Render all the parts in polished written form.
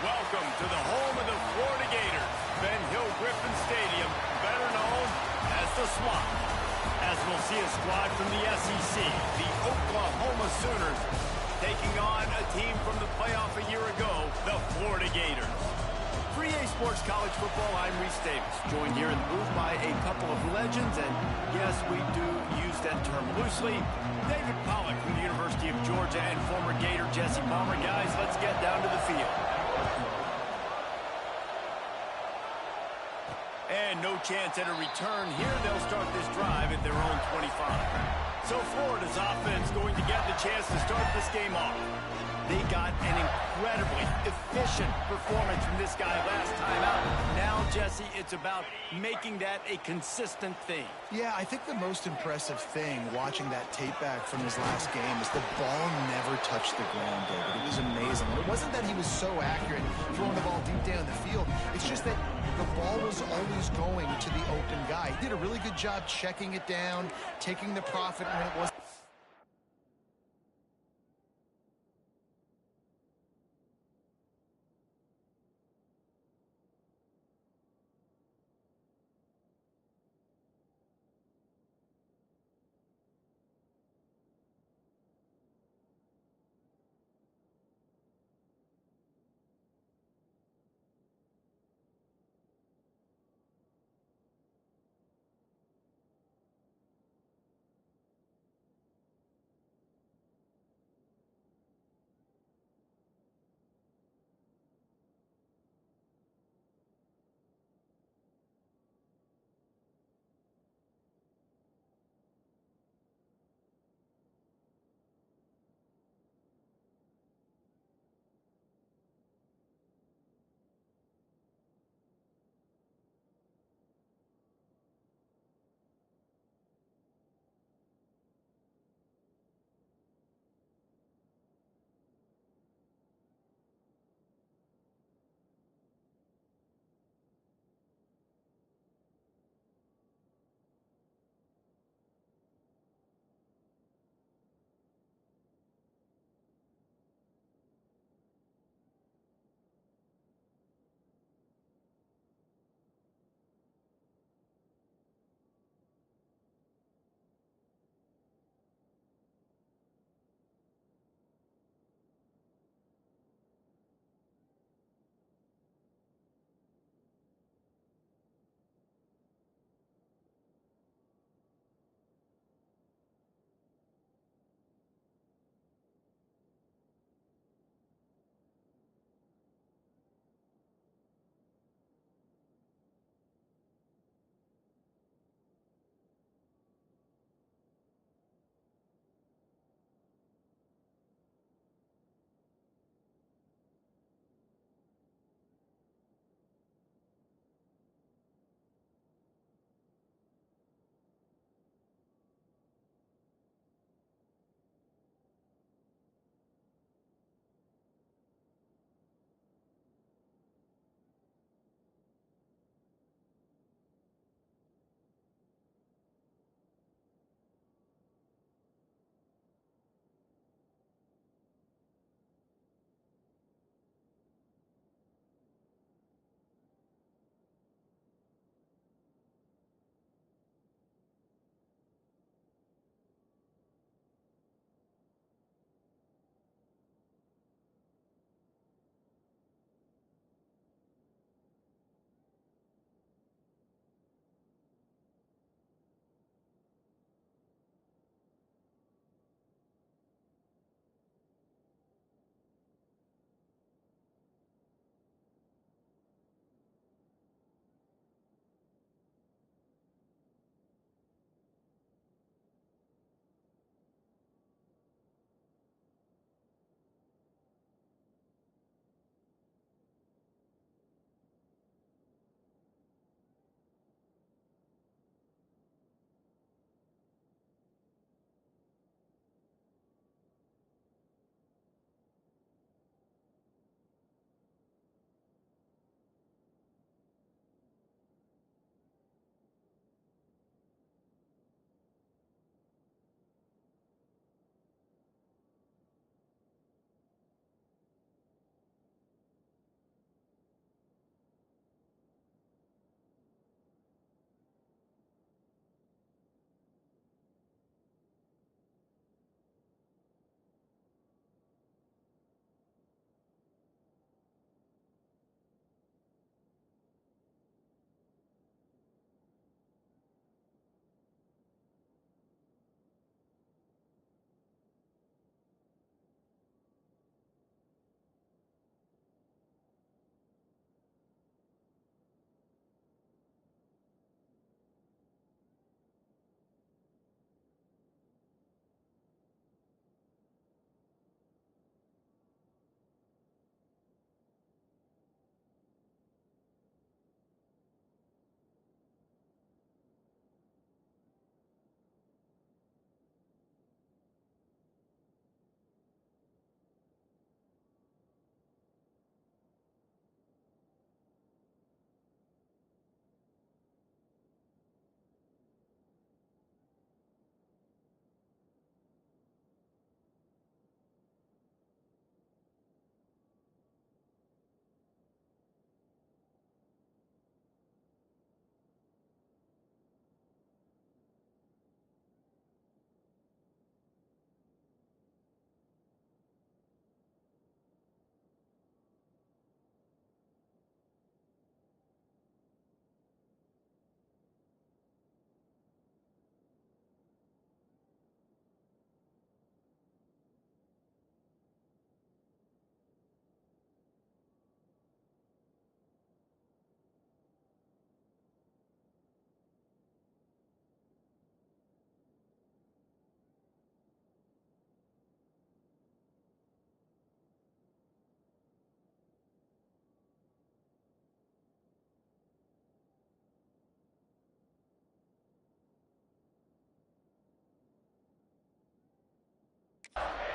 Welcome to the home of the Florida Gators, Ben Hill Griffin Stadium, better known as the Swamp. As we'll see a squad from the SEC, the Oklahoma Sooners, taking on a team from the playoff a year ago, the Florida Gators. For EA Sports College Football, I'm Reese Davis, joined here in the booth by a couple of legends, and yes, we do use that term loosely. David Pollack from the University of Georgia and former Gator Jesse Palmer. Guys, let's get down to the field. And no chance at a return here. They'll start this drive at their own 25. So Florida's offense going to get the chance to start this game off. They got an incredibly efficient performance from this guy last time out. Now, Jesse, it's about making that a consistent thing. Yeah, I think the most impressive thing watching that tape back from his last game is the ball never touched the ground, David. It was amazing. And it wasn't that he was so accurate throwing the ball deep down the field. It's just that the ball was always going to the open guy. He did a really good job checking it down, taking the profit when it wasn't.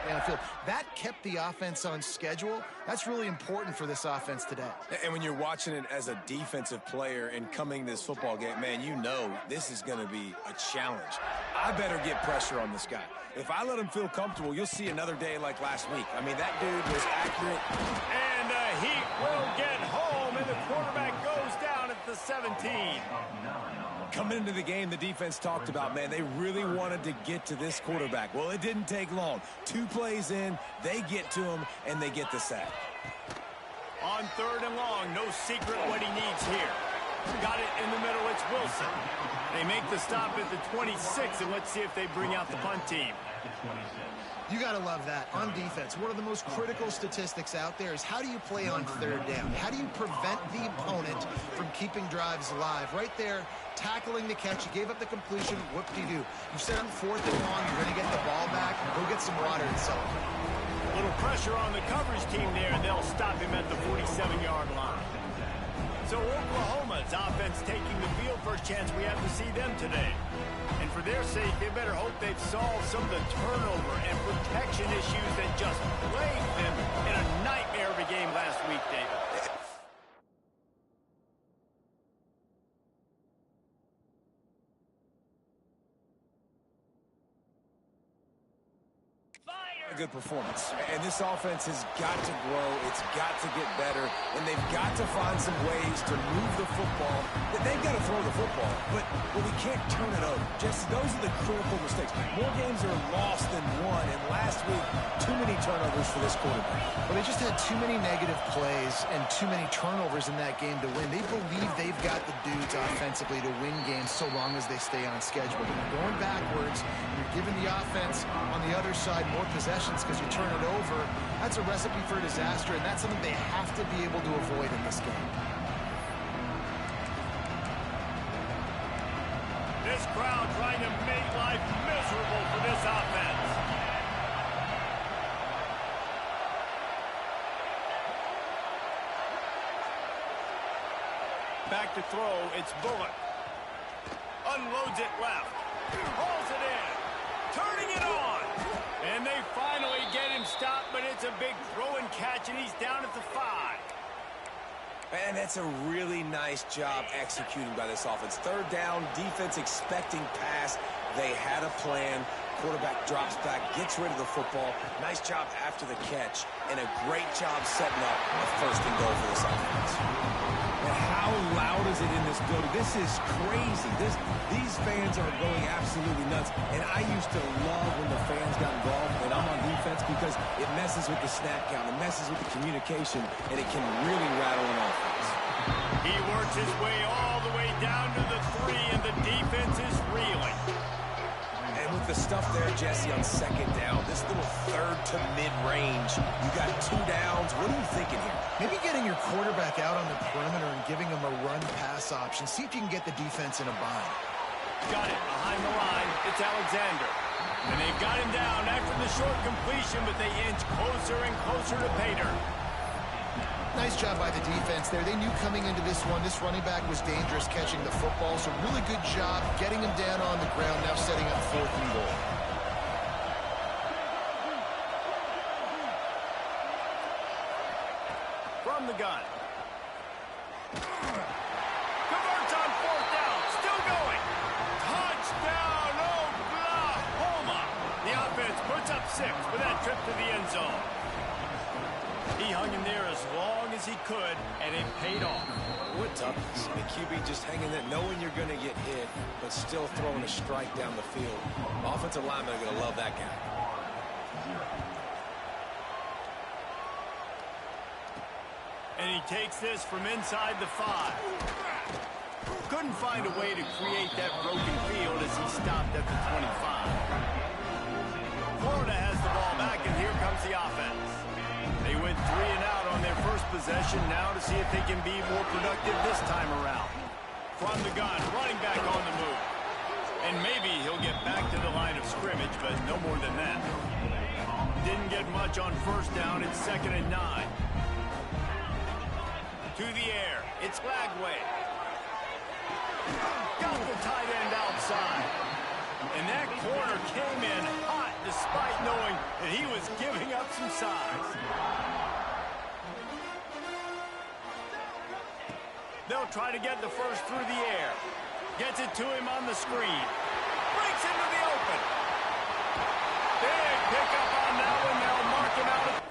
downfield. That kept the offense on schedule. That's really important for this offense today. And when you're watching it as a defensive player and coming to this football game, man, you know this is going to be a challenge. I better get pressure on this guy. If I let him feel comfortable, you'll see another day like last week. I mean, that dude was accurate. And he will get home, and the quarterback goes down at the 17. Coming into the game, the defense talked about, man, they really wanted to get to this quarterback. Well, it didn't take long. 2 plays in, they get to him, and they get the sack. On 3rd and long, no secret what he needs here. Got it in the middle, it's Wilson. They make the stop at the 26, and let's see if they bring out the punt team. You got to love that. On defense, one of the most critical statistics out there is how do you play on 3rd down? How do you prevent the opponent from keeping drives alive? Right there, tackling the catch. You gave up the completion. Whoop-de-doo. You set up 4th and long. You're going to get the ball back. Go get some water and sell it. A little pressure on the coverage team there, and they'll stop him at the 47-yard line. So Oklahoma's offense taking the field. First chance we have to see them today. And for their sake, they better hope they've solved some of the turnover and protection issues that just plagued them in a nightmare of a game last week, David. A good performance. And this offense has got to grow. It's got to get better. And they've got to find some ways to move the football. They've got to throw the football. But we can't turn it over. Just those are the critical mistakes. More games are lost than won. And last week, too many turnovers for this quarterback. Well, they just had too many negative plays and too many turnovers in that game to win. They believe they've got the dudes offensively to win games so long as they stay on schedule. But you're going backwards. You're giving the offense on the other side more possessions because you turn it over. That's a recipe for disaster, and that's something they have to be able to avoid in this game. This crowd trying to make life miserable for this offense. Back to throw, it's Bullock. Unloads it left. Hauls it in. Turning it on. And they finally get him stopped, but it's a big throw and catch, and he's down at the 5. And that's a really nice job executing by this offense. 3rd down, defense expecting pass. They had a plan. Quarterback drops back, gets rid of the football. Nice job after the catch, and a great job setting up a 1st and goal for this offense. And how loud is it in this building? This is crazy. These fans are going absolutely nuts. And I used to love when the fans got involved, and I'm on defense because it messes with the snap count, it messes with the communication, and it can really rattle an offense. He works his way all the way down to the 3, and the defense is reeling. And with the stuff there, Jesse, on 2nd down, this little 3rd to mid-range, you got 2 downs. What are you thinking here? Maybe getting your quarterback out on the perimeter and giving him a run-pass option. See if you can get the defense in a bind. Got it behind the line. It's Alexander. And they've got him down after the short completion, but they inch closer and closer to Pater. Nice job by the defense there. They knew coming into this one, this running back was dangerous catching the football, so really good job getting him down on the ground, now setting up 4th and goal. From the gun. Converts on 4th down. Still going. Touchdown, Oklahoma. The offense puts up 6 for that trip to the end zone. He hung in there as long as he could, and it paid off. What toughness. The QB just hanging there, knowing you're going to get hit, but still throwing a strike down the field. Offensive linemen are going to love that guy. And he takes this from inside the 5. Couldn't find a way to create that broken field as he stopped at the 25. Florida has the ball back, and here comes the offense. They went 3 and out on their first possession, now to see if they can be more productive this time around. From the gun, running back on the move. And maybe he'll get back to the line of scrimmage, but no more than that. Didn't get much on 1st down, it's 2nd and 9. To the air, it's Lagway. Got the tight end outside. And that corner came in hot despite knowing that he was giving up some size. They'll try to get the first through the air. Gets it to him on the screen. Breaks into the open. Big pickup on that one. They'll mark him out.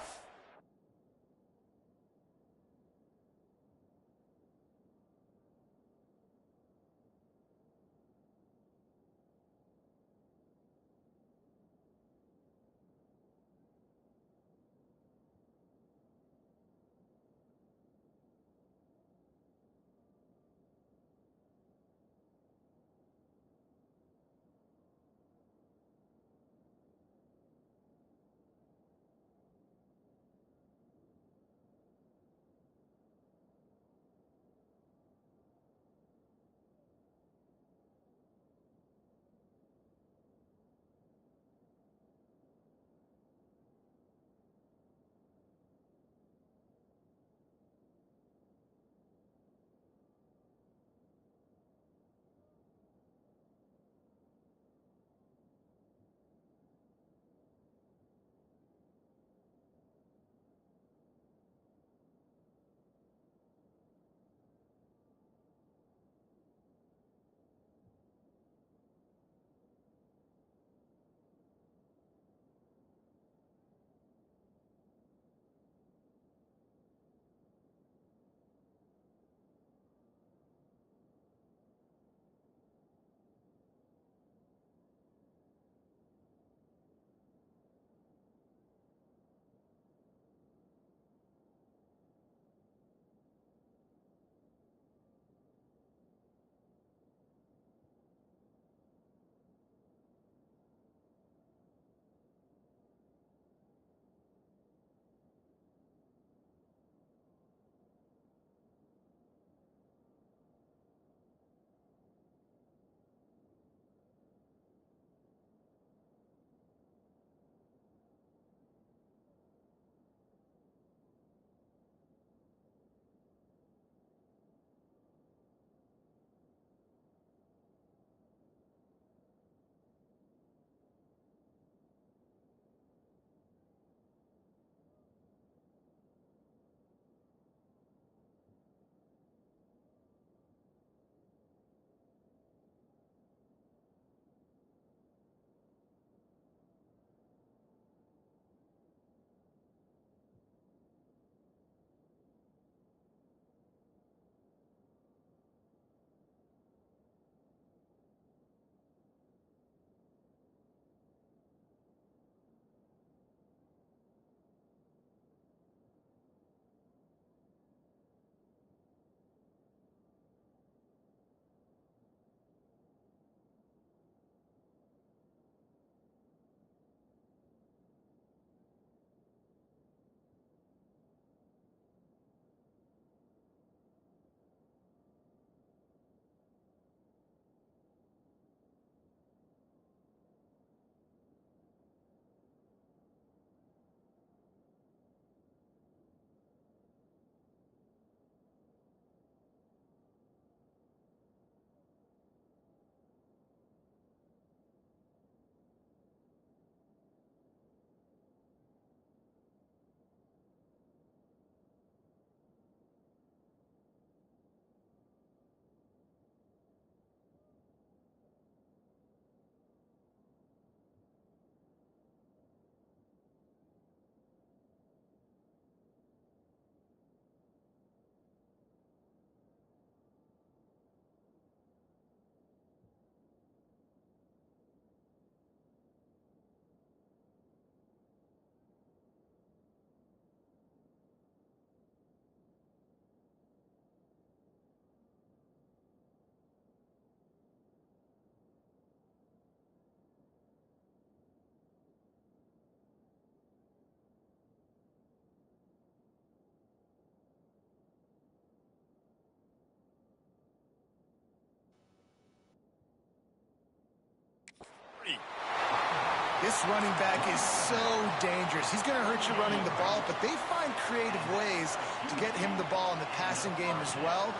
This running back is so dangerous. He's going to hurt you running the ball, but they find creative ways to get him the ball in the passing game as well.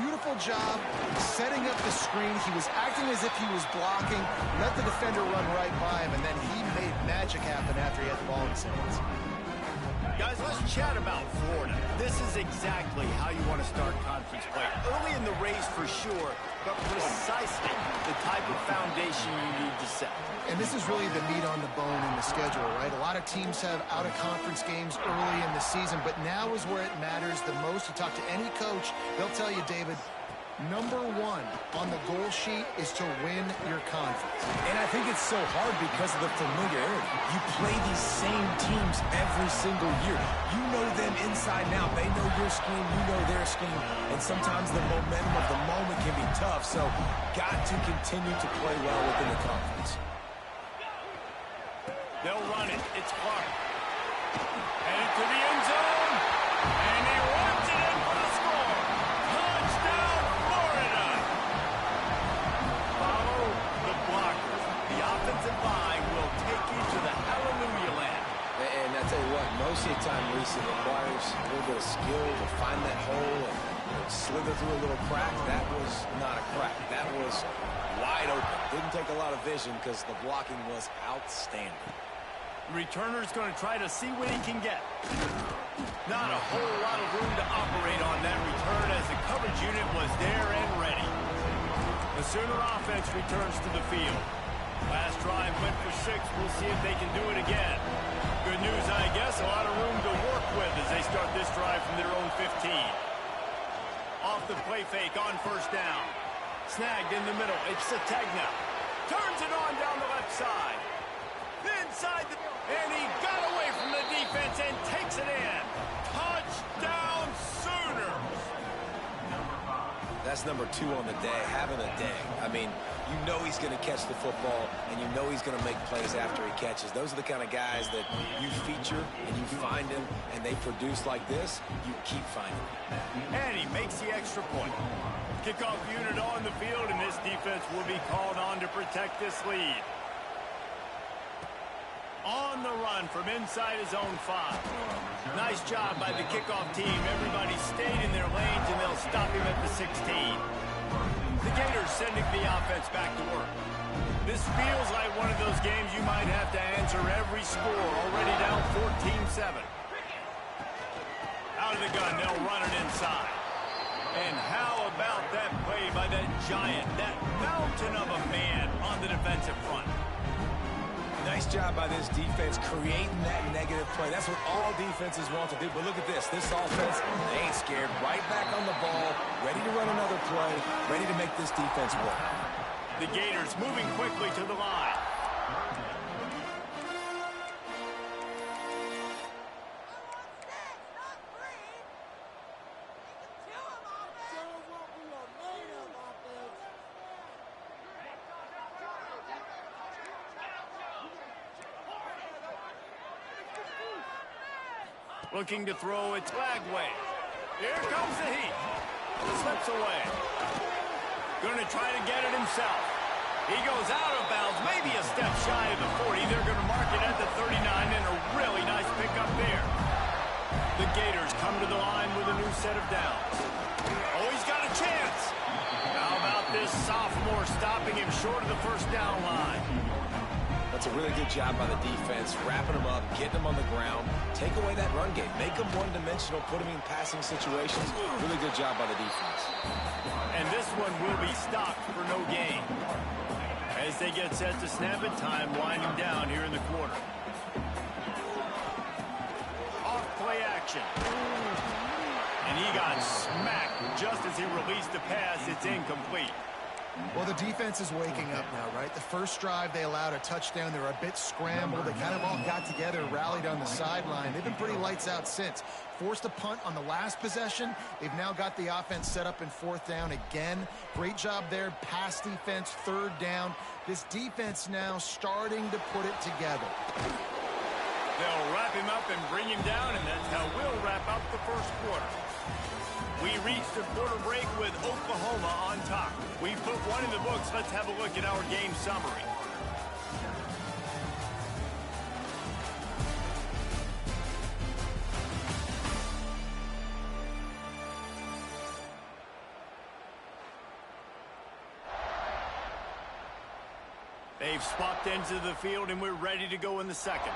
Beautiful job setting up the screen. He was acting as if he was blocking, let the defender run right by him, and then he made magic happen after he had the ball in his hands. Guys, let's chat about Florida. This is exactly how you want to start conference play. Early in the race for sure, but precisely the type of foundation you need to set. And this is really the meat on the bone in the schedule, right? A lot of teams have out-of-conference games early in the season, but now is where it matters the most. You talk to any coach, they'll tell you, David, number one on the goal sheet is to win your conference. And I think it's so hard because of the familiarity. You play these same teams every single year. You know them inside and out. They know your scheme, you know their scheme. And sometimes the momentum of the moment can be tough. So got to continue to play well within the conference. They'll run it. It's Clark. Headed to the end zone. And he runs it in for the score. Touchdown, Florida. Follow the blockers. The offensive line will take you to the hallelujah land. And I tell you what, most of the time, Reese, it requires a little bit of skill to find that hole and slither through a little crack. That was not a crack. That was wide open. Didn't take a lot of vision because the blocking was outstanding. Returner's going to try to see what he can get. Not a whole lot of room to operate on that return as the coverage unit was there and ready. The Sooner offense returns to the field. Last drive went for 6. We'll see if they can do it again. Good news, I guess. A lot of room to work with as they start this drive from their own 15. Off the play fake on first down. Snagged in the middle. It's Sategna. Turns it on down the left side. Inside the... And he got away from the defense and takes it in. Touchdown, Sooners! That's number 2 on the day, having a day. I mean, you know he's going to catch the football, and you know he's going to make plays after he catches. Those are the kind of guys that you feature, and you find him, and they produce like this, you keep finding them. And he makes the extra point. Kickoff unit on the field, and this defense will be called on to protect this lead. On the run from inside his own 5. Nice job by the kickoff team. Everybody stayed in their lanes, and they'll stop him at the 16. The Gators sending the offense back to work. This feels like one of those games you might have to answer every score. Already down 14-7. Out of the gun, they'll run it inside. And how about that play by that giant, that mountain of a man on the defensive front? Nice job by this defense creating that negative play. That's what all defenses want to do. But look at this. This offense, they ain't scared. Right back on the ball, ready to run another play, ready to make this defense work. The Gators moving quickly to the line. Looking to throw it Lagway. Here comes the heat. Slips away. Going to try to get it himself. He goes out of bounds, maybe a step shy of the 40. They're going to mark it at the 39, and a really nice pickup there. The Gators come to the line with a new set of downs. Oh, he's got a chance. How about this sophomore stopping him short of the first down line? That's a really good job by the defense, wrapping them up, getting them on the ground, take away that run game, make them one-dimensional, put them in passing situations. Really good job by the defense. And this one will be stopped for no gain. As they get set to snap it, time winding down here in the quarter. Off play action. And he got smacked just as he released the pass. It's incomplete. Well, the defense is waking up now, right? The first drive, they allowed a touchdown. They were a bit scrambled. They kind of all got together, rallied on the sideline. They've been pretty lights out since. Forced a punt on the last possession. They've now got the offense set up in 4th down again. Great job there. Pass defense, 3rd down. This defense now starting to put it together. They'll wrap him up and bring him down, and that's how we'll wrap up the first quarter. We reached the quarter break with Oklahoma on top. We put one in the books. Let's have a look at our game summary. They've swapped ends of the field, and we're ready to go in the second.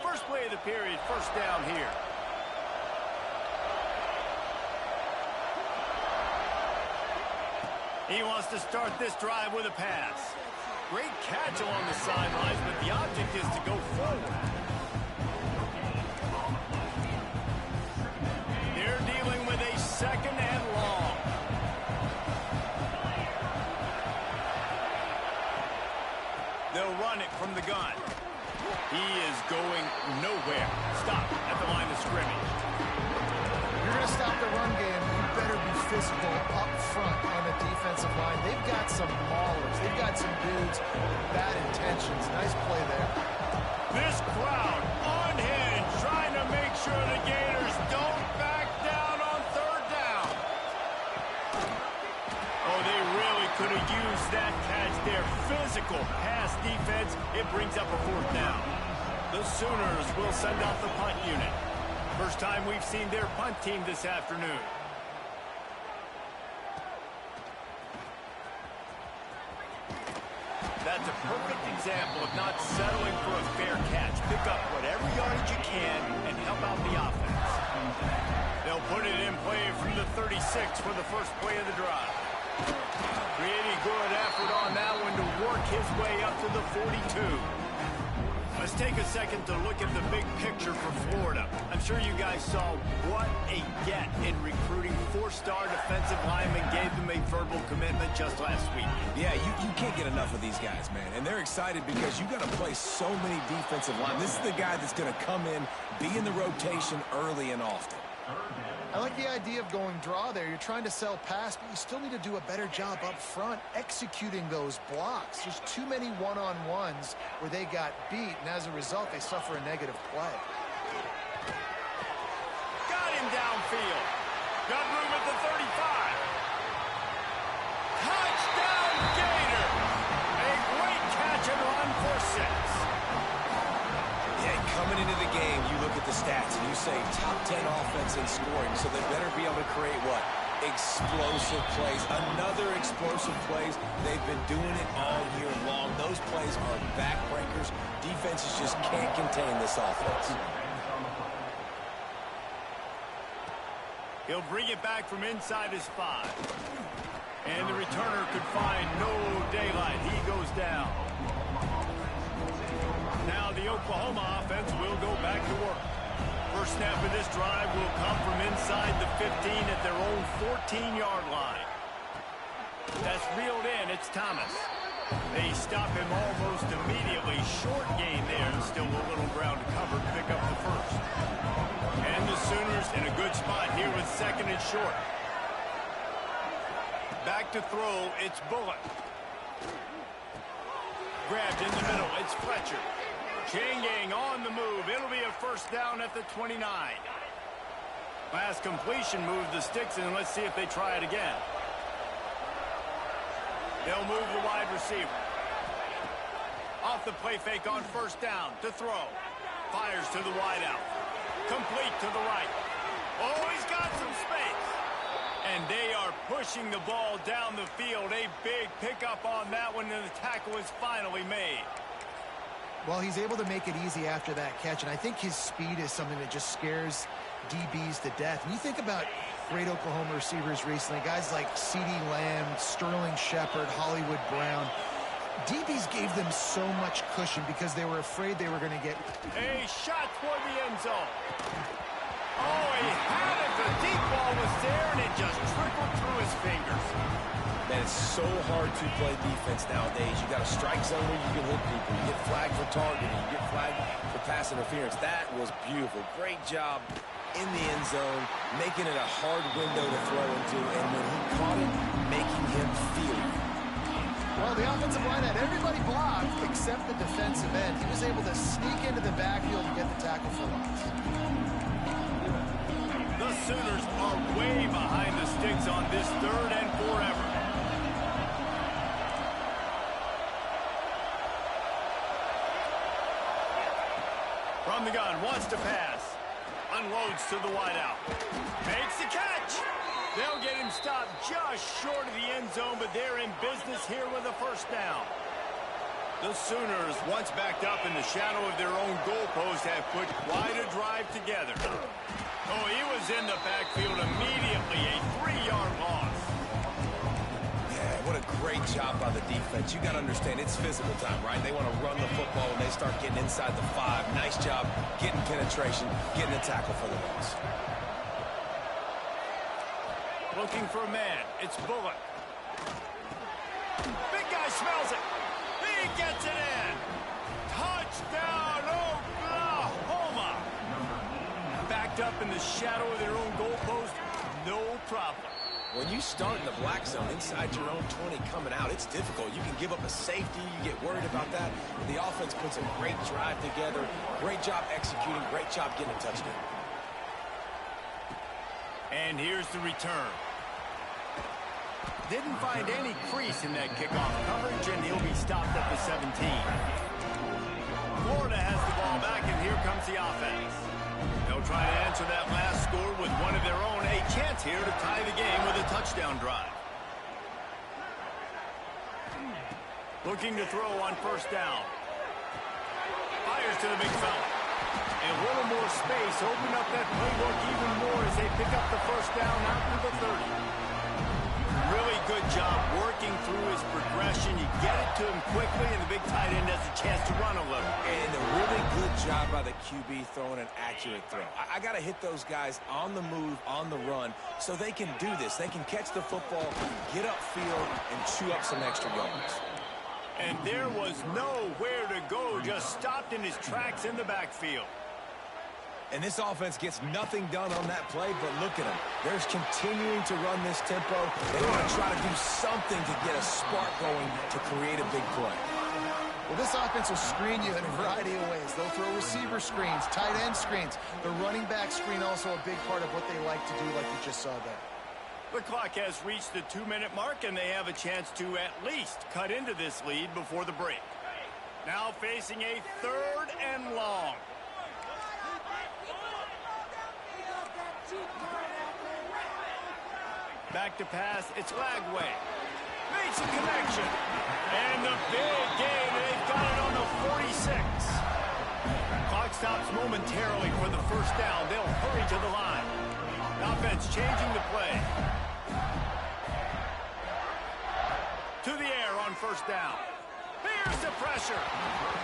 First play of the period, first down here. He wants to start this drive with a pass. Great catch along the sidelines, but the object is to go forward. They're dealing with a second and long. They'll run it from the gun. He is going nowhere. Stop at the line of scrimmage. You're going to stop the run game, you better be physical up front on the defensive line. They've got some maulers. They've got some dudes with bad intentions. Nice play there. This crowd unhinged, trying to make sure the Gators don't back down on third down. Oh, they really could have used that catch there. Physical pass defense. It brings up a fourth down. The Sooners will send out the punt unit. First time we've seen their punt team this afternoon. That's a perfect example of not settling for a fair catch. Pick up whatever yardage you can and help out the offense. They'll put it in play from the 36 for the first play of the drive. Pretty good effort on that one to work his way up to the 42. Let's take a second to look at the big picture for Florida. I'm sure you guys saw what a get in recruiting. Four-star defensive linemen gave them a verbal commitment just last week. Yeah, you can't get enough of these guys, man. And they're excited because you got to play so many defensive linemen. This is the guy that's going to come in, be in the rotation early and often. I like the idea of going draw there. You're trying to sell pass, but you still need to do a better job up front executing those blocks. There's too many one-on-ones where they got beat, and as a result, they suffer a negative play. Got him downfield. Got room at the 35. Touchdown, Gator! A great catch and run for 6. Yeah, coming into the game, you look at the stats and you say top 10 offense in scoring, so they better be able to create what? Explosive plays. Another explosive plays. They've been doing it all year long. Those plays are backbreakers. Defenses just can't contain this offense. He'll bring it back from inside his 5. And the returner could find no daylight. He goes down. Now the Oklahoma offense will go back to work. First snap of this drive will come from inside the 15 at their own 14-yard line. That's reeled in. It's Thomas. They stop him almost immediately. Short gain there. Still a little ground to cover to pick up the first. And the Sooners in a good spot here with second and short. Back to throw. It's Bullock. Grabbed in the middle. It's Fletcher. Changing on the move. It'll be a first down at the 29. Last completion moved the sticks, and let's see if they try it again. They'll move the wide receiver. Off the play fake on first down to throw. Fires to the wide out. Complete to the right. Oh, he's got some space. And they are pushing the ball down the field. A big pickup on that one, and the tackle is finally made. Well, he's able to make it easy after that catch, and I think his speed is something that just scares DBs to death. And you think about great Oklahoma receivers recently, guys like CeeDee Lamb, Sterling Shepard, Hollywood Brown. DBs gave them so much cushion because they were afraid they were going to get... A shot toward the end zone. Oh, he had it. The deep ball was there, and it just trickled through his fingers. Man, it's so hard to play defense nowadays. You got a strike zone where you can hit people. You get flagged for targeting. You get flagged for pass interference. That was beautiful. Great job in the end zone, making it a hard window to throw into, and when he caught it, making him feel it. Well, the offensive line had everybody blocked except the defensive end. He was able to sneak into the backfield and get the tackle for loss. The Sooners are way behind the sticks on this third and forever. From the gun, wants to pass. unloads to the wideout. Makes the catch. They'll get him stopped just short of the end zone, but they're in business here with a first down. The Sooners, once backed up in the shadow of their own goalpost, have put quite a drive together. Oh, he was in the backfield immediately, a 3-yard loss. Yeah, what a great job by the defense. You got to understand, it's physical time, right? They want to run the football when they start getting inside the 5. Nice job getting penetration, getting a tackle for the loss. Looking for a man. It's Bullock. Big guy smells it. He gets it in. Touchdown, Oklahoma. Backed up in the shadow of their own goalpost, no problem. When you start in the black zone inside your own 20 coming out, it's difficult. You can give up a safety. You get worried about that. The offense puts a great drive together. Great job executing. Great job getting a touchdown. And here's the return. Didn't find any crease in that kickoff coverage, and he'll be stopped at the 17. Florida has the ball back, and here comes the offense. They'll try to answer that last score with one of their own. A chance here to tie the game with a touchdown drive. Looking to throw on first down. Fires to the big fella. And a little more space. Open up that playbook even more as they pick up the first down out to the 30. Really good job working through his progression. You get it to him quickly, and the big tight end has a chance to run a little. And a really good job by the QB throwing an accurate throw. I got to hit those guys on the move, on the run, so they can do this. They can catch the football, get upfield, and chew up some extra yards. And there was nowhere to go, just stopped in his tracks in the backfield. And this offense gets nothing done on that play, but look at them. They're continuing to run this tempo. They want to try to do something to get a spark going to create a big play. Well, this offense will screen you in a variety of ways. They'll throw receiver screens, tight end screens. The running back screen also a big part of what they like to do, like you just saw there. The clock has reached the 2-minute mark, and they have a chance to at least cut into this lead before the break. Now facing a 3rd and long. Back to pass, it's Lagway. Makes a connection. And the big gain, they've got it on the 46. Clock stops momentarily for the first down. They'll hurry to the line. Offense changing the play. To the air on first down. Here's the pressure.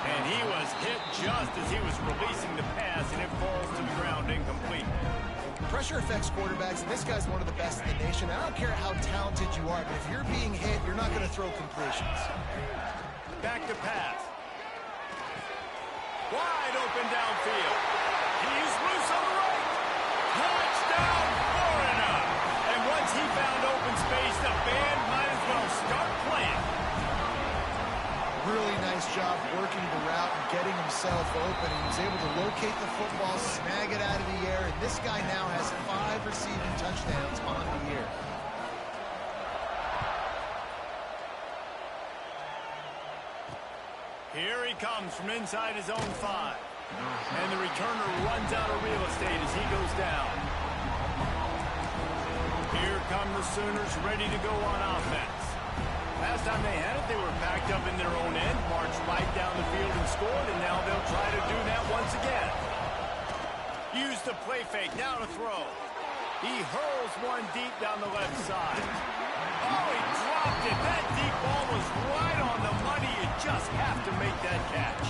And he was hit just as he was releasing the pass, and it falls to the ground incomplete. Pressure affects quarterbacks, and this guy's one of the best in the nation. I don't care how talented you are, but if you're being hit, you're not going to throw completions. Back to pass. Wide open downfield. He's loose on the right. Touchdown, Florida. And once he found open space, the band might as well start playing. Really nice job working the route and getting himself open. He was able to locate the football, snag it out of the air, and this guy now has 5 receiving touchdowns on the year. Here he comes from inside his own 5. And the returner runs out of real estate as he goes down. Here come the Sooners ready to go on offense. Last time they had it, they were backed up in their own end, marched right down the field and scored, and now they'll try to do that once again. Use the play fake, now to throw. He hurls one deep down the left side. Oh, he dropped it. That deep ball was right on the money. You just have to make that catch.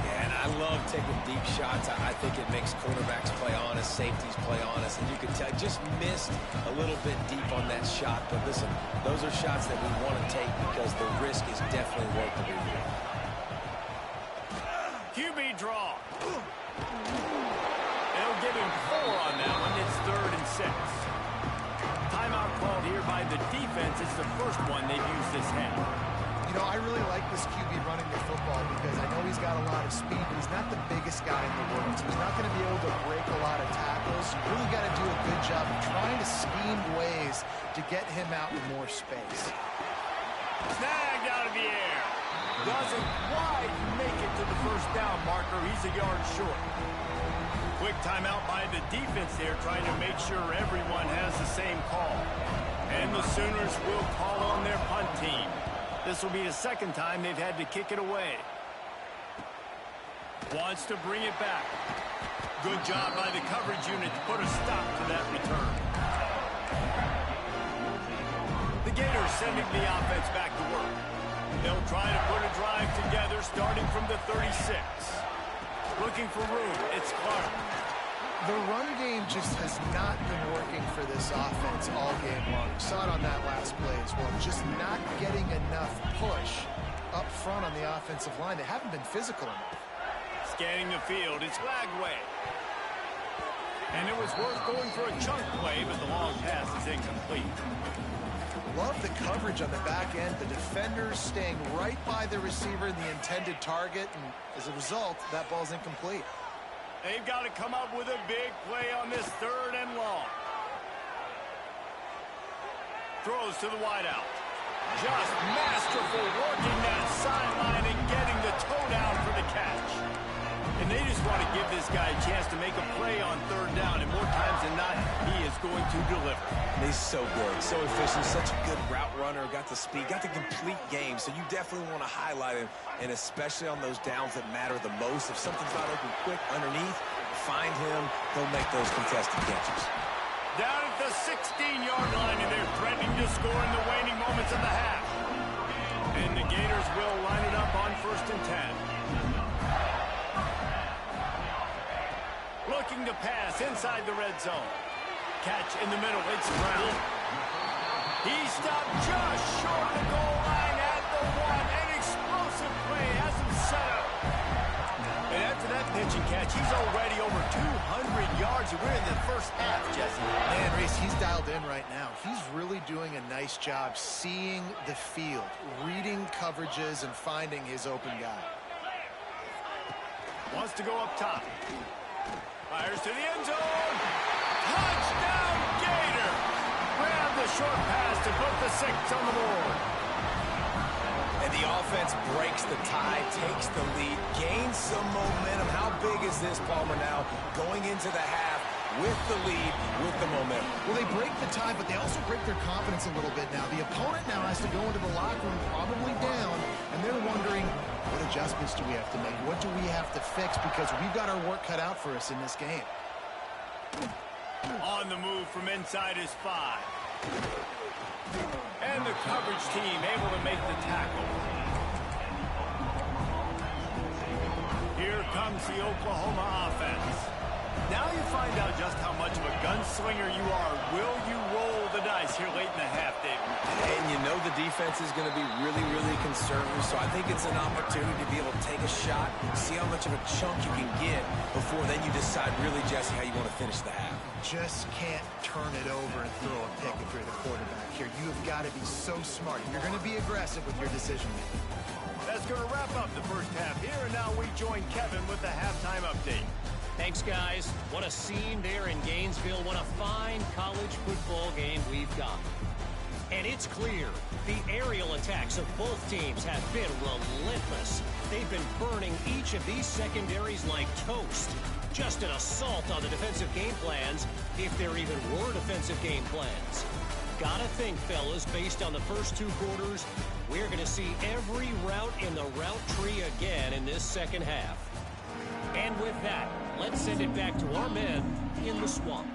Yeah, and I love taking deep shots. I think it makes quarterbacks play honest, safeties play honest, and you can tell just missed a little bit deep on that shot. But listen, those are shots that we want to take because the risk is definitely worth the reward. QB draw. They'll give him 4 on that one. It's 3rd and 6. Timeout called here by the defense. It's the first one they've used this half. You know, I really like this QB running the football because I know he's got a lot of speed, but he's not the biggest guy in the world. So he's not going to be able to break a lot of tackles. You really got to do a good job of trying to scheme ways to get him out in more space. Snagged out of the air. Doesn't quite make it to the first down marker. He's a yard short. Quick timeout by the defense there, trying to make sure everyone has the same call. And the Sooners will call on their punt team. This will be the second time they've had to kick it away. Wants to bring it back. Good job by the coverage unit to put a stop to that return. The Gators sending the offense back to work. They'll try to put a drive together starting from the 36. Looking for room, it's Clark. The run game just has not been working for this offense all game long. We saw it on that last play as well. Just not getting enough push up front on the offensive line. They haven't been physical enough. Scanning the field, it's Lagway. And it was worth going for a chunk play, but the long pass is incomplete. Love the coverage on the back end. The defenders staying right by the receiver, the intended target, and as a result, that ball's incomplete. They've got to come up with a big play on this 3rd and long. Throws to the wideout. Just masterful working that sideline and getting the toe down for the catch. And they just want to give this guy a chance to make a play on 3rd down, and more times than not, he is going to deliver. He's so good, so efficient, such a good route runner, got the speed, got the complete game, so you definitely want to highlight him, and especially on those downs that matter the most. If something's not open quick underneath, find him, he'll make those contested catches. Down at the 16-yard line, and they're threatening to score in the waning moments of the half. And the Gators will line it up on 1st and 10. Looking to pass inside the red zone. Catch in the middle, it's Brown. He stopped just short of the goal line at the 1. An explosive play has him set up. And after that pitch and catch, he's already over 200 yards. And we're in the first half, Jesse. Man, Reese, he's dialed in right now. He's really doing a nice job seeing the field, reading coverages, and finding his open guy. Wants to go up top. Fires to the end zone. Touchdown, Gator. Grab the short pass to put the 6 on the board. And the offense breaks the tie, takes the lead, gains some momentum. How big is this, Palmer, now going into the half with the lead, with the momentum? Well, they break the tie, but they also break their confidence a little bit now. The opponent now has to go into the locker room probably down, and they're wondering, what adjustments do we have to make? What do we have to fix? Because we've got our work cut out for us in this game. On the move from inside his 5. And the coverage team able to make the tackle. Here comes the Oklahoma offense. Now you find out just how much of a gunslinger you are. Will you roll the dice here late in the half, David? And you know the defense is going to be really, really conservative, so I think it's an opportunity to be able to take a shot, see how much of a chunk you can get before then you decide really, Jesse, how you want to finish the half. Just can't turn it over and throw a pick if you're the quarterback here. You have got to be so smart. You're going to be aggressive with your decision-making. That's going to wrap up the first half here, and now we join Kevin with the halftime update. Thanks, guys. What a scene there in Gainesville. What a fine college football game we've got. And it's clear the aerial attacks of both teams have been relentless. They've been burning each of these secondaries like toast. Just an assault on the defensive game plans, if there even were defensive game plans. Gotta think, fellas, based on the first 2 quarters, we're going to see every route in the route tree again in this second half. And with that, let's send it back to our men in the swamp.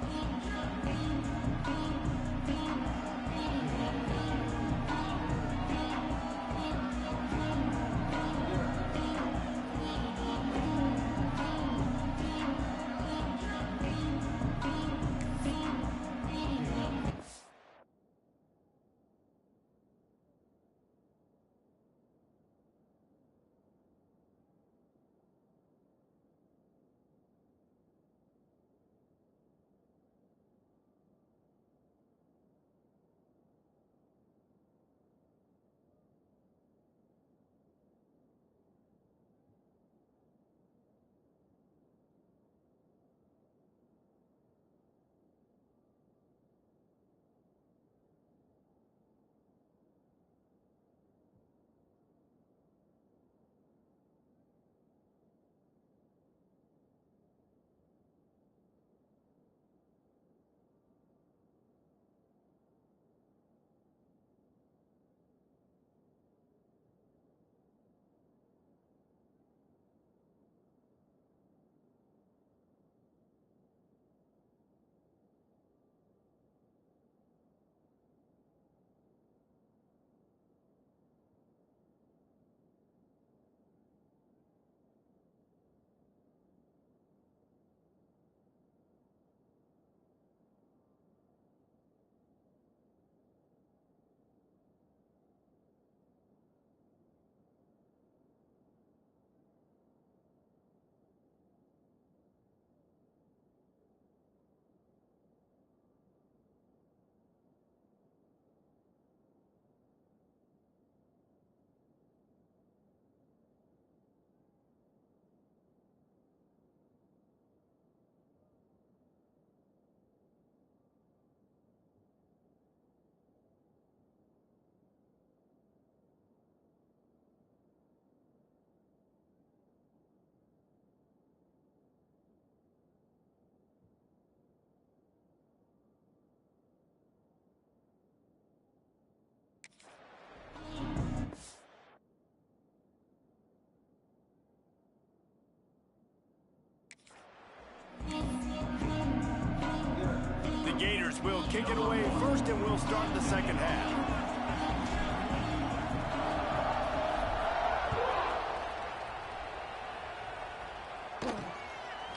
Gators will kick it away first, and we'll start the second half.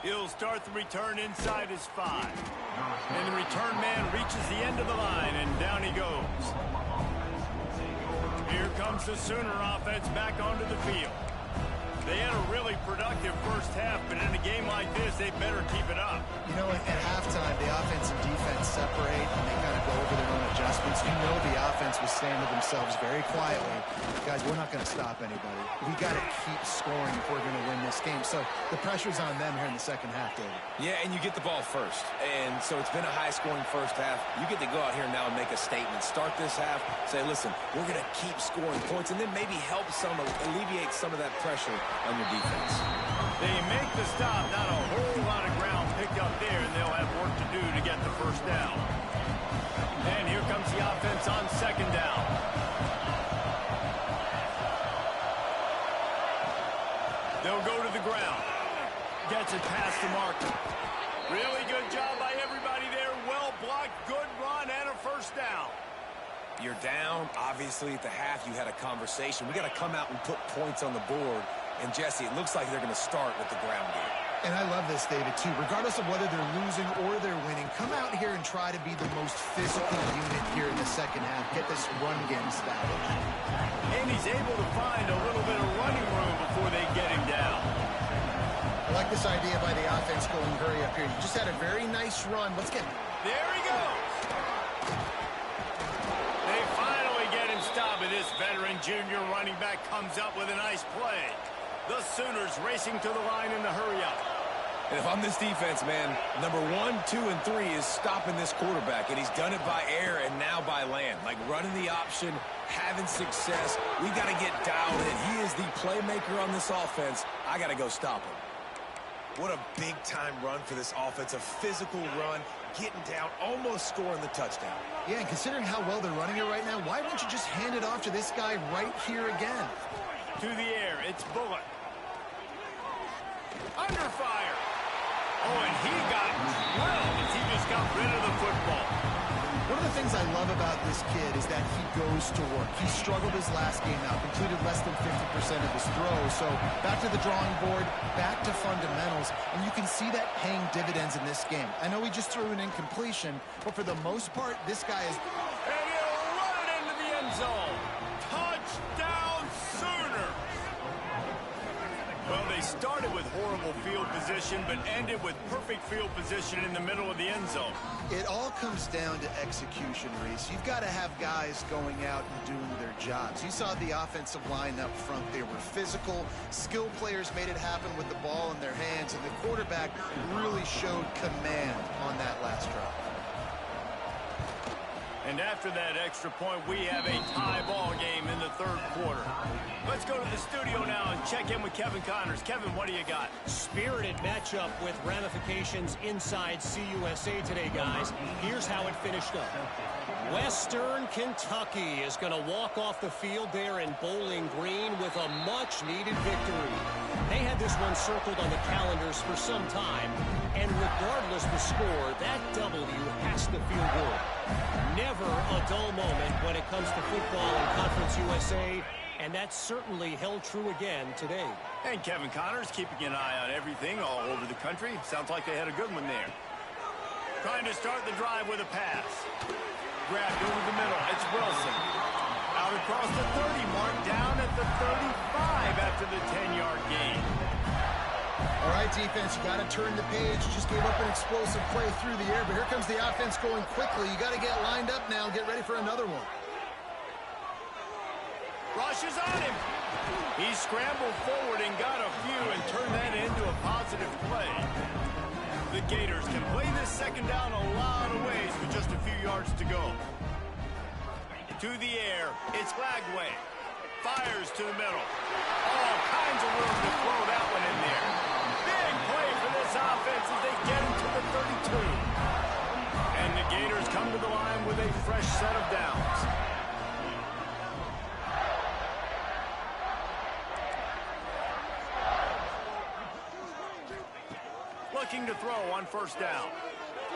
He'll start the return inside his 5. And the return man reaches the end of the line, and down he goes. Here comes the Sooner offense back onto the field. They had a really productive first half, but in a game like this, they better keep it up. You know, at halftime, the offense and defense separate, and they kind of go over their own adjustments. You know the offense was saying to themselves very quietly, guys, we're not going to stop anybody. We got to keep scoring if we're going to win this game. So the pressure's on them here in the second half, David. Yeah, and you get the ball first. And so it's been a high-scoring first half. You get to go out here now and make a statement. Start this half, say, listen, we're going to keep scoring points, and then maybe help alleviate some of that pressure on your defense. They make the stop, not a whole lot of ground picked up there, and they'll have work to do to get the first down. And here comes the offense on second down. They'll go to the ground. Gets it past the marker. Really good job by everybody there. Well blocked, good run, and a first down. You're down. Obviously, at the half, you had a conversation. We got to come out and put points on the board. And, Jesse, it looks like they're going to start with the ground game. And I love this, David, too. Regardless of whether they're losing or they're winning, come out here and try to be the most physical unit here in the second half. Get this run game established. And he's able to find a little bit of running room before they get him down. I like this idea by the offense going hurry up here. You just had a very nice run. Let's get... There he goes. They finally get him stopped, and this veteran junior running back comes up with a nice play. The Sooners racing to the line in the hurry-up. And if I'm this defense, man, number 1, 2, and 3 is stopping this quarterback, and he's done it by air and now by land. Like running the option, having success. We got to get dialed in. He is the playmaker on this offense. I got to go stop him. What a big-time run for this offense. A physical run, getting down, almost scoring the touchdown. Yeah, and considering how well they're running it right now, why wouldn't you just hand it off to this guy right here again? To the air, it's Bullock. Under fire. Oh, and he got drilled as he just got rid of the football. One of the things I love about this kid is that he goes to work. He struggled his last game out, completed less than 50% of his throws. So back to the drawing board, back to fundamentals, and you can see that paying dividends in this game. I know he just threw an incompletion, but for the most part, this guy is... And he'll run it into the end zone. Touchdown, Sooners! Well, they started with horrible field position, but ended with perfect field position in the middle of the end zone. It all comes down to execution, Reese. You've got to have guys going out and doing their jobs. You saw the offensive line up front. They were physical. Skill players made it happen with the ball in their hands, and the quarterback really showed command on that last drive. And after that extra point, we have a tie ball game in the third quarter. Let's go to the studio now and check in with Kevin Connors. Kevin, what do you got? Spirited matchup with ramifications inside CUSA today, guys. Here's how it finished up. Western Kentucky is going to walk off the field there in Bowling Green with a much-needed victory. They had this one circled on the calendars for some time, and regardless the score, that W has to feel good. Never a dull moment when it comes to football in Conference USA, and that certainly held true again today. And Kevin Connors keeping an eye on everything all over the country. Sounds like they had a good one there. Trying to start the drive with a pass. Grabbed over the middle. It's Wilson. Out across the 30 mark, down at the 35 after the 10-yard gain. All right, defense, you got to turn the page. You just gave up an explosive play through the air, but here comes the offense going quickly. You got to get lined up now and get ready for another one. Rush is on him. He scrambled forward and got a few and turned that into a positive play. The Gators can play this second down a lot of ways with just a few yards to go. To the air, it's Lagway. Fires to the middle. All kinds of room to throw that one in there. Big play for this offense as they get into the 32. And the Gators come to the line with a fresh set of downs. Looking to throw on first down.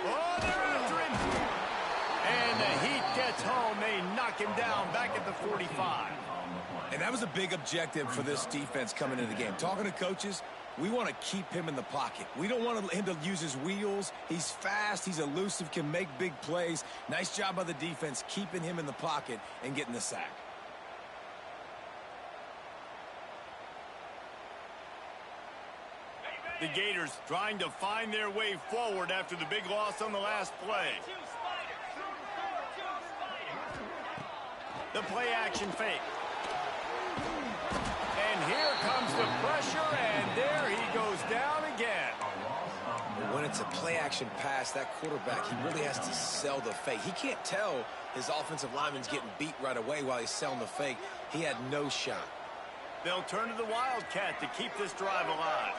Oh, they're after him. And the heat gets home. They knock him down back at the 45. And that was a big objective for this defense coming into the game. Talking to coaches, we want to keep him in the pocket. We don't want him to use his wheels. He's fast. He's elusive, can make big plays. Nice job by the defense keeping him in the pocket and getting the sack. The Gators trying to find their way forward after the big loss on the last play. The play action fake. And here comes the pressure, and there he goes down again. When it's a play-action pass, that quarterback, he really has to sell the fake. He can't tell his offensive lineman's getting beat right away while he's selling the fake. He had no shot. They'll turn to the Wildcat to keep this drive alive.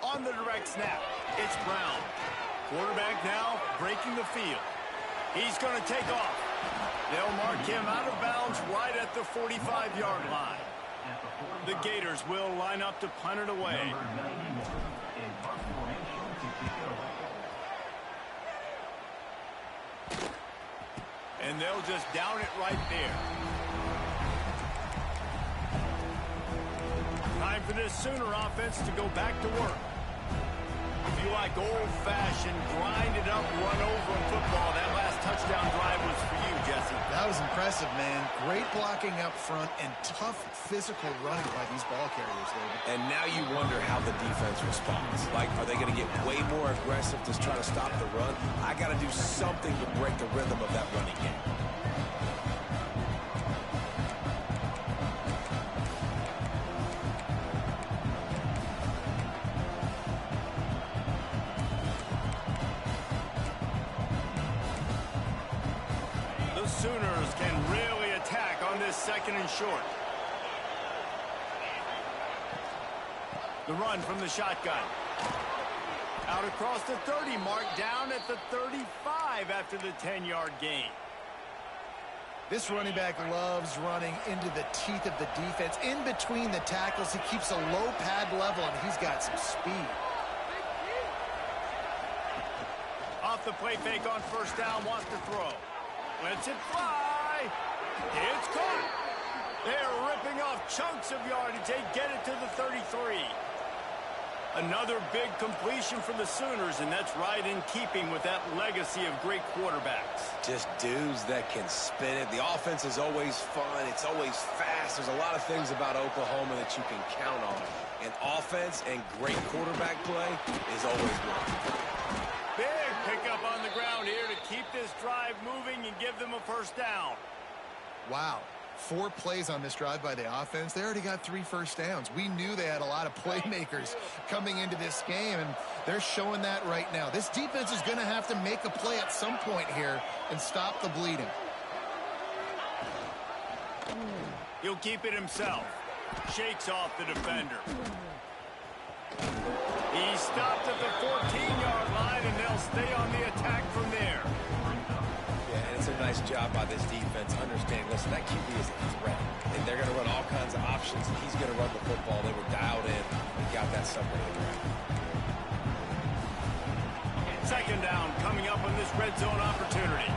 On the direct snap, it's Brown. Quarterback now breaking the field. He's going to take off. They'll mark him out of bounds right at the 45-yard line. The Gators will line up to punt it away. And they'll just down it right there. Time for this Sooner offense to go back to work. If you like old-fashioned, grind-it-up, run-over football, that last touchdown drive was for you, Jesse. That was impressive, man. Great blocking up front and tough physical running by these ball carriers, David. And now you wonder how the defense responds. Like, are they going to get way more aggressive to try to stop the run? I got to do something to break the rhythm of that running game. Sooners can really attack on this second and short. The run from the shotgun. Out across the 30 mark, down at the 35 after the 10-yard gain. This running back loves running into the teeth of the defense. In between the tackles, he keeps a low pad level, and he's got some speed. Off the play fake on first down, wants to throw. Lets it fly. It's caught. They're ripping off chunks of yardage. They get it to the 33. Another big completion for the Sooners, and that's right in keeping with that legacy of great quarterbacks. Just dudes that can spin it. The offense is always fun. It's always fast. There's a lot of things about Oklahoma that you can count on. And offense and great quarterback play is always one. Big pickup on the ground here to keep this drive moving and give them a first down. Wow. 4 plays on this drive by the offense. They already got 3 first downs. We knew they had a lot of playmakers coming into this game, and they're showing that right now. This defense is going to have to make a play at some point here and stop the bleeding. He'll keep it himself. Shakes off the defender. He stopped at the 14-yard line, and they'll stay on the attack from there. Yeah, and it's a nice job by this defense. Understand, listen, that QB is a threat. And they're going to run all kinds of options, and he's going to run the football. They were dialed in and got that somewhere to the ground. Second down coming up on this red zone opportunity.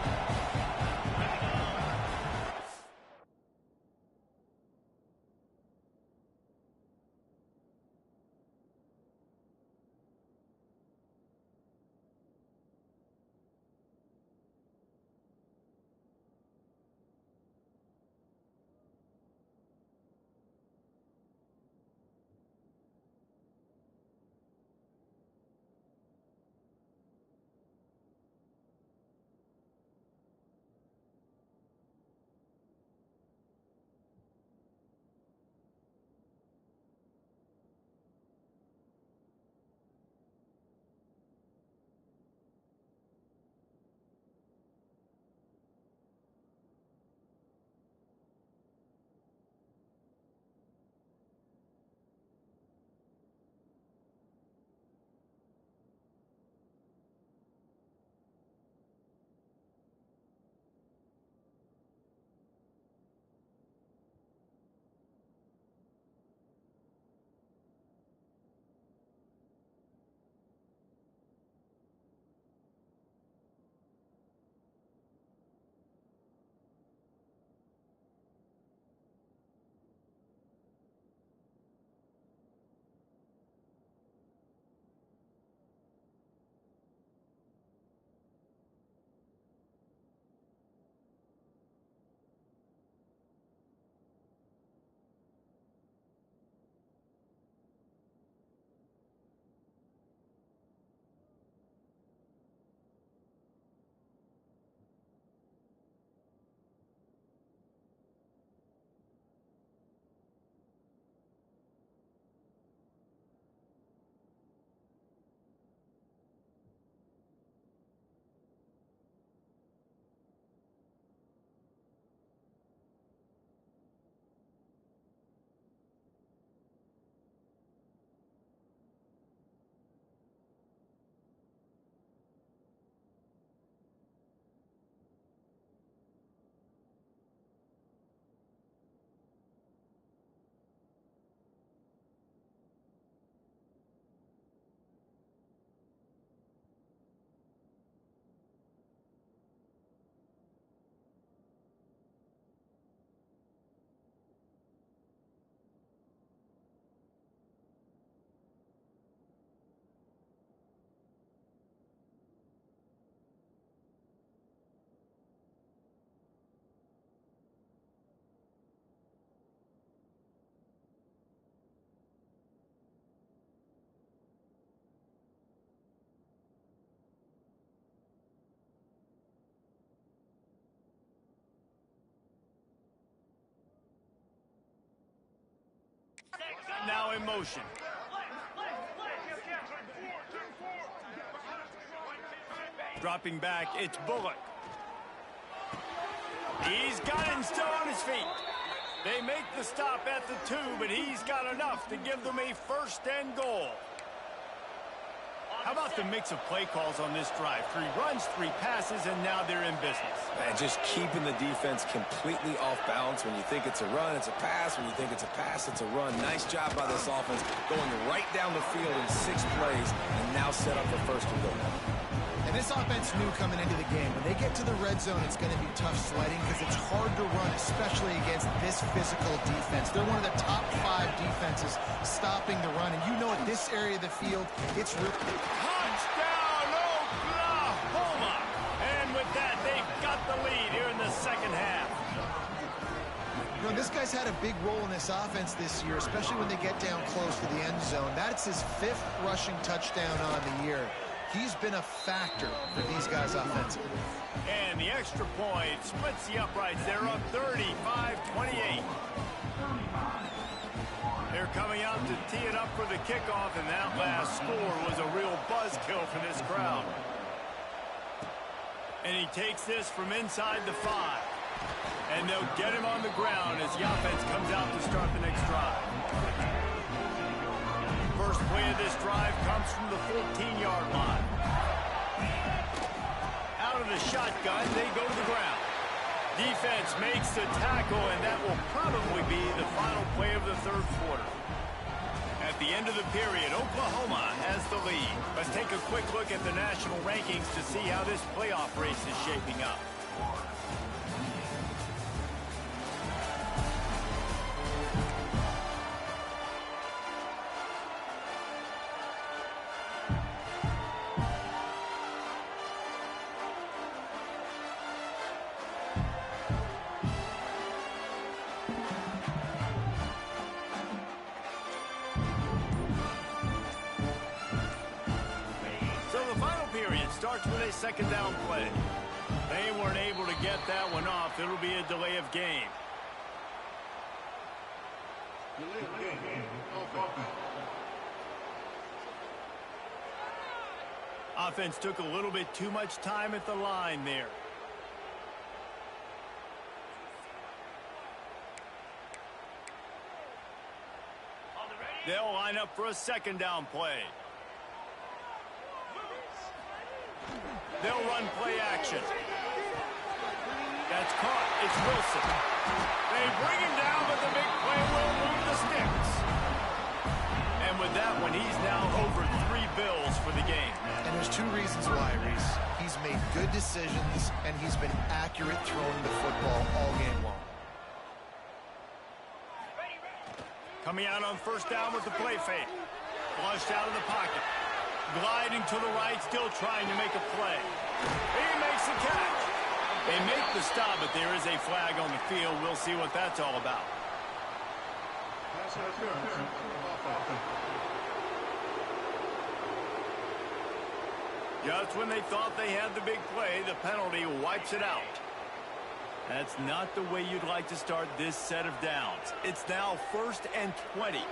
Now in motion. Dropping back, it's Bullock. He's got it and still on his feet. They make the stop at the 2, but he's got enough to give them a first and goal. How about the mix of play calls on this drive? 3 runs, 3 passes, and now they're in business. And just keeping the defense completely off balance. When you think it's a run, it's a pass. When you think it's a pass, it's a run. Nice job by this offense, going right down the field in 6 plays, and now set up for first and goal. And this offense knew coming into the game, when they get to the red zone, it's going to be tough sledding because it's hard to run, especially against this physical defense. They're one of the top 5 defenses stopping the run. And you know at this area of the field, it's really... Touchdown, Oklahoma! And with that, they've got the lead here in the second half. You know, this guy's had a big role in this offense this year, especially when they get down close to the end zone. That's his 5th rushing touchdown on the year. He's been a factor for these guys offensively. And the extra point splits the uprights. They're up 35-28. They're coming out to tee it up for the kickoff, and that last score was a real buzzkill for this crowd. And he takes this from inside the 5. And they'll get him on the ground as the offense comes out to start the next drive. First play of this drive comes from the 14-yard line. Out of the shotgun, they go to the ground. Defense makes the tackle, and that will probably be the final play of the 3rd quarter. At the end of the period, Oklahoma has the lead. Let's take a quick look at the national rankings to see how this playoff race is shaping up. Starts with a second down play. They weren't able to get that one off. It'll be a delay of game. Offense took a little bit too much time at the line there. They'll line up for a second down play. They'll run play action. That's caught. It's Wilson. They bring him down, but the big play will move the sticks. And with that one, he's now over 3 bills for the game. And there's 2 reasons why, Reese. He's made good decisions, and he's been accurate throwing the football all game long. Coming out on first down with the play fake. Flushed out of the pocket. Gliding to the right, still trying to make a play. He makes the catch. They make the stop, but there is a flag on the field. We'll see what that's all about. Just when they thought they had the big play, the penalty wipes it out. That's not the way you'd like to start this set of downs. It's now 1st and 20.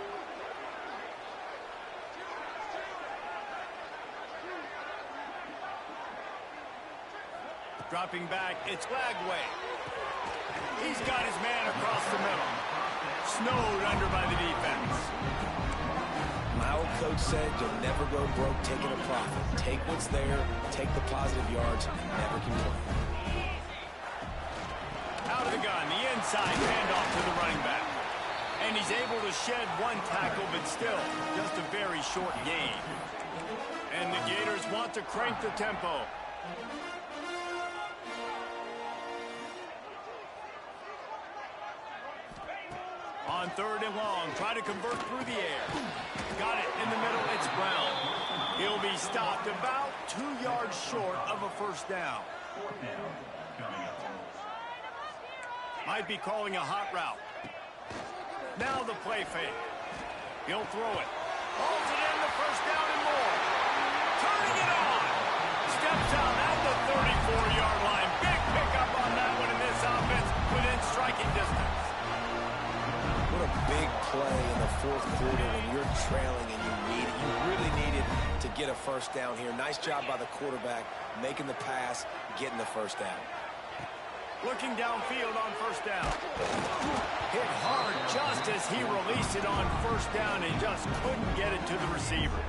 Dropping back, it's Lagway. He's got his man across the middle. Snowed under by the defense. My old coach said you'll never go broke taking a profit. Take what's there, take the positive yards, and never complain. Out of the gun, the inside handoff to the running back. And he's able to shed 1 tackle, but still, just a very short gain. And the Gators want to crank the tempo. On 3rd and long, try to convert through the air. Got it in the middle, it's Brown. He'll be stopped about 2 yards short of a first down. Might be calling a hot route. Now the play fake. He'll throw it. Holds it in, the first down and more. Turning it on. Steps out at the 34-yard line. Big pickup on that one in this offense within striking distance. What a big play in the fourth quarter when you're trailing and you need it. You really needed to get a first down here. Nice job by the quarterback, making the pass, getting the first down. Looking downfield on first down. Hit hard just as he released it on first down and just couldn't get it to the receiver.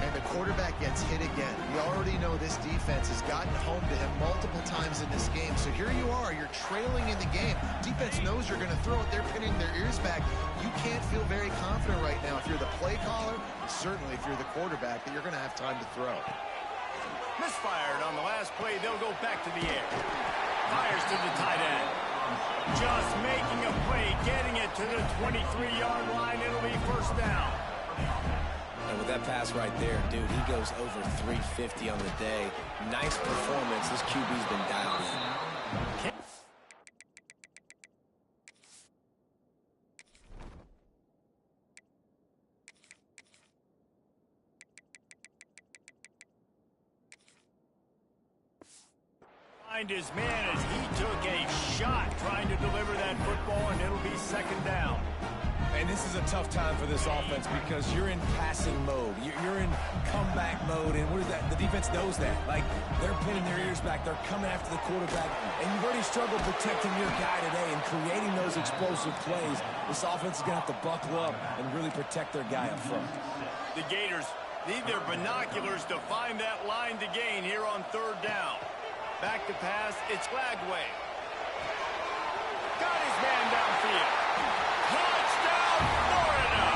And the quarterback gets hit again. We already know this defense has gotten home to him multiple times in this game. So here you are, you're trailing in the game. Defense knows you're going to throw it. They're pinning their ears back. You can't feel very confident right now if you're the play caller, certainly if you're the quarterback, that you're going to have time to throw. Misfired on the last play. They'll go back to the air. Fires to the tight end. Just making a play, getting it to the 23-yard line. It'll be first down. And with that pass right there, dude, he goes over 350 on the day. Nice performance. This QB's been dialed in. Find his man as he took a shot trying to deliver that football, and it'll be second down. And this is a tough time for this offense because you're in passing mode. You're in comeback mode, and what is that? The defense knows that. Like, they're pinning their ears back. They're coming after the quarterback, and you've already struggled protecting your guy today and creating those explosive plays. This offense is going to have to buckle up and really protect their guy up front. The Gators need their binoculars to find that line to gain here on third down. Back to pass, it's Lagway. Got his man downfield. Touchdown, Florida!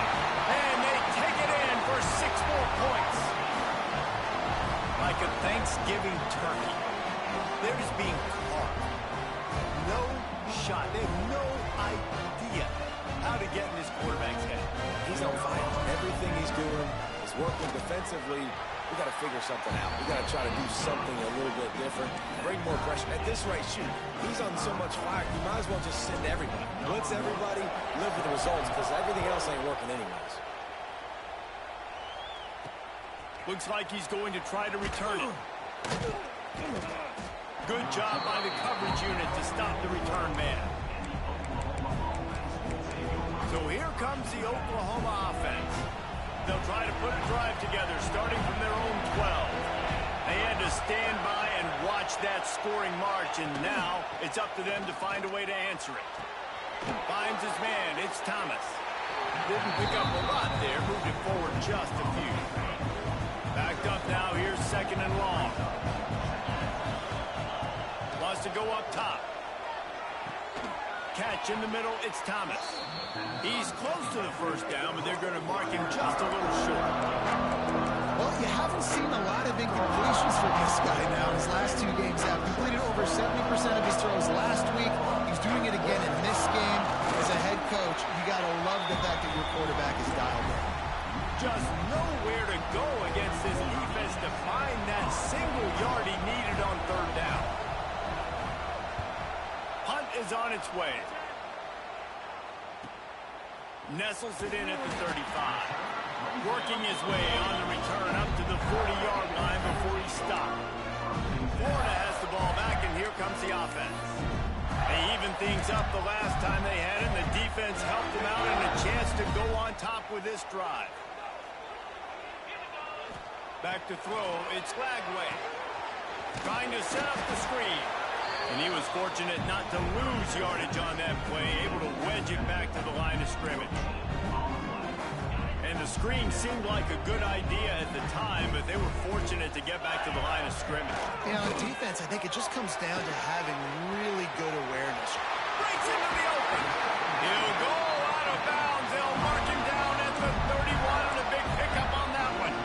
And they take it in for 6 more points. Like a Thanksgiving turkey. They're just being carved. No shot. They have no idea how to get in this quarterback's head. He's on fire. Everything he's doing is working defensively. We got to figure something out. We got to try to do something a little bit different. Bring more pressure. At this rate, shoot, he's on so much fire, you might as well just send everybody. Blitz everybody, live with the results, because everything else ain't working anyways. Looks like he's going to try to return it. Good job by the coverage unit to stop the return man. So here comes the Oklahoma offense. They'll try to put a drive together, starting from their own 12. They had to stand by and watch that scoring march, and now it's up to them to find a way to answer it. Finds his man, it's Thomas. Didn't pick up a lot there, moved it forward just a few. Backed up now, here's second and long. Wants to go up top. Catch in the middle, it's Thomas. He's close to the first down, but they're going to mark him just a little short. Well, you haven't seen a lot of incompletions from this guy now. His last 2 games have completed over 70% of his throws last week. He's doing it again in this game. As a head coach, you got to love the fact that your quarterback is dialed in. Just nowhere to go against this defense to find that single yard he needed on third down. Hunt is on its way. Nestles it in at the 35. Working his way on the return up to the 40-yard line before he stopped. Florida has the ball back, and here comes the offense. They evened things up the last time they had him. The defense helped them out and a chance to go on top with this drive. Back to throw, it's Lagway. Trying to set up the screen. And he was fortunate not to lose yardage on that play, able to wedge it back to the line of scrimmage. And the screen seemed like a good idea at the time, but they were fortunate to get back to the line of scrimmage. You know, in defense, I think it just comes down to having really good awareness. Breaks into the open. He'll go out of bounds. They'll mark him down at the 31, and a big pickup on that one.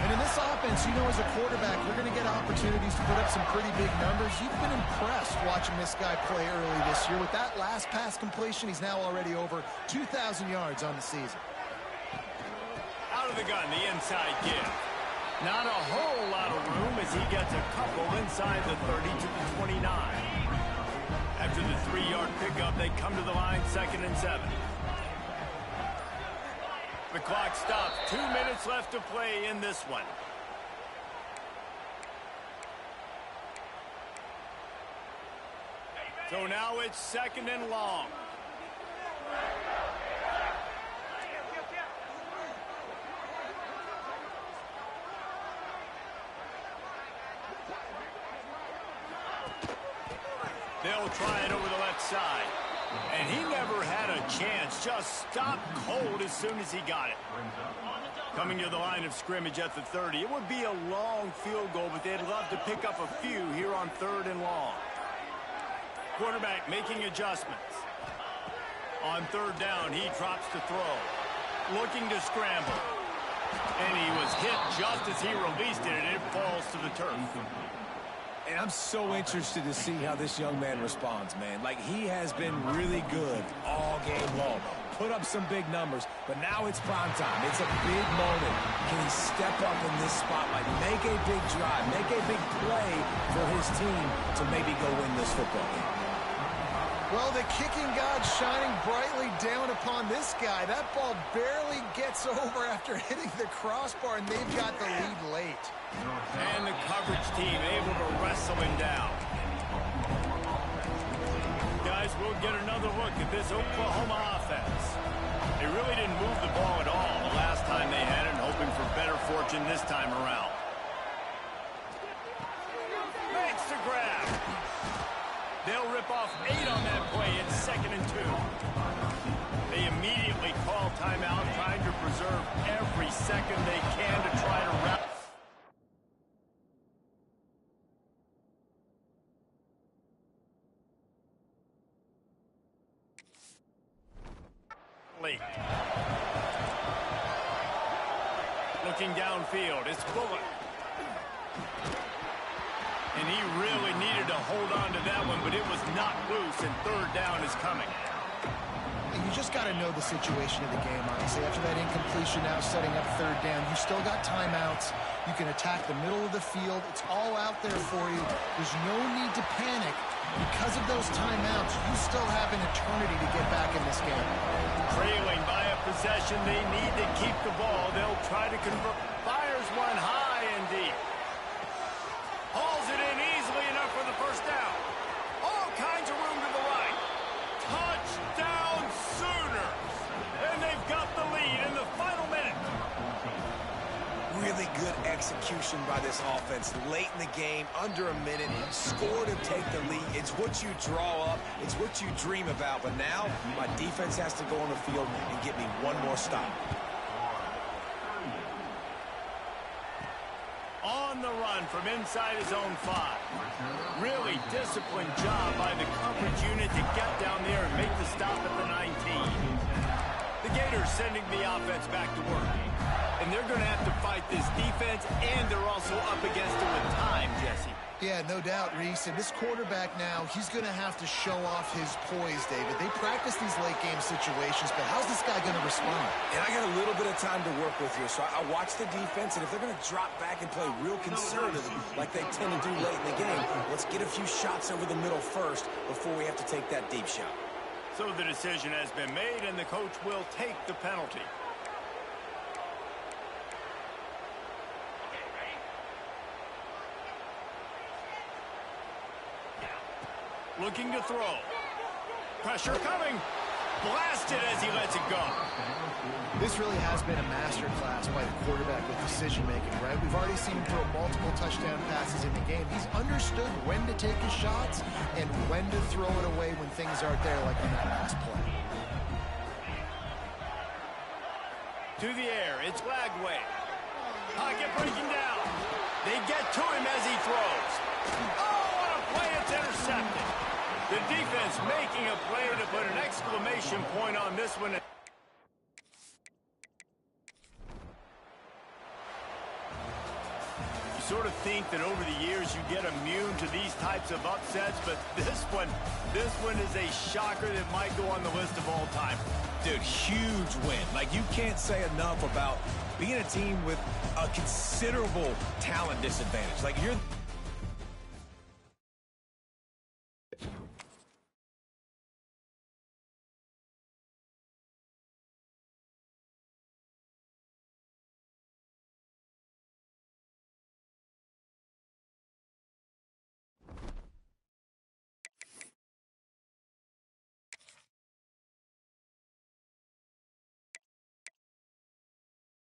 And in this offense, you know, as a quarterback, you're going to get opportunities to put up some pretty big numbers. You've been impressed watching this guy play early this year. With that last pass completion, he's now already over 2,000 yards on the season. Out of the gun, the inside give. Not a whole lot of room as he gets a couple inside the 30 to the 29. After the 3-yard pickup, they come to the line, 2nd and 7. The clock stops. 2 minutes left to play in this one. So now it's 2nd and long. They'll try it over the left side. And he never had a chance. Just stopped cold as soon as he got it. Coming to the line of scrimmage at the 30. It would be a long field goal, but they'd love to pick up a few here on 3rd and long. Quarterback making adjustments. On 3rd down, he drops to throw. Looking to scramble. And he was hit just as he released it, and it falls to the turf. And I'm so interested to see how this young man responds, man. Like, he has been really good all game long. Put up some big numbers, but now it's prime time. It's a big moment. Can he step up in this spotlight, make a big drive, make a big play for his team to maybe go win this football game? Well, the kicking god shining brightly down upon this guy. That ball barely gets over after hitting the crossbar, and they've got the lead late. And the coverage team able to wrestle him down. Guys, we'll get another look at this Oklahoma offense. They really didn't move the ball at all the last time they had it, hoping for better fortune this time around. Makes the grab. They'll rip off 8 on that play. It's 2nd and 2. They immediately call timeout, trying to preserve every second they can to try to wrap. Looking downfield, it's Bullock. And he really needed to hold on to that one, but it was not loose, and 3rd down is coming. And you just got to know the situation of the game, honestly. After that incompletion, now setting up 3rd down, you still got timeouts. You can attack the middle of the field. It's all out there for you. There's no need to panic. Because of those timeouts, you still have an eternity to get back in this game. Trailing by a possession, they need to keep the ball. They'll try to convert. Fires one high and deep. Hauls it in easily enough for the 1st down. All kinds of room to the right. Touchdown Sooners! And they've got the lead in the final minute. Really good execution by this offense late in the game, under a minute, score to take the lead. It's what you draw up, it's what you dream about, but now my defense has to go on the field and get me one more stop. On the run from inside his own 5. Really disciplined job by the coverage unit to get down there and make the stop at the 19. The Gators sending the offense back to work. And they're going to have to fight this defense, and they're also up against it with time, Jesse. Yeah, no doubt, Reese. And this quarterback now, he's going to have to show off his poise, David. They practice these late-game situations, but how's this guy going to respond? And I got a little bit of time to work with here, so I watch the defense, and if they're going to drop back and play real conservative like they tend to do late in the game, let's get a few shots over the middle first before we have to take that deep shot. So the decision has been made, and the coach will take the penalty. Looking to throw. Pressure coming. Blasted as he lets it go. This really has been a masterclass by the quarterback with decision-making, right? We've already seen him throw multiple touchdown passes in the game. He's understood when to take his shots and when to throw it away when things aren't there, like on that last play. To the air, it's Lagway. Pocket breaking down. They get to him as he throws. Oh, what a play! It's intercepted. The defense making a play to put an exclamation point on this one. You sort of think that over the years you get immune to these types of upsets, but this one is a shocker that might go on the list of all time. Dude, huge win. Like, you can't say enough about being a team with a considerable talent disadvantage. Like, you're...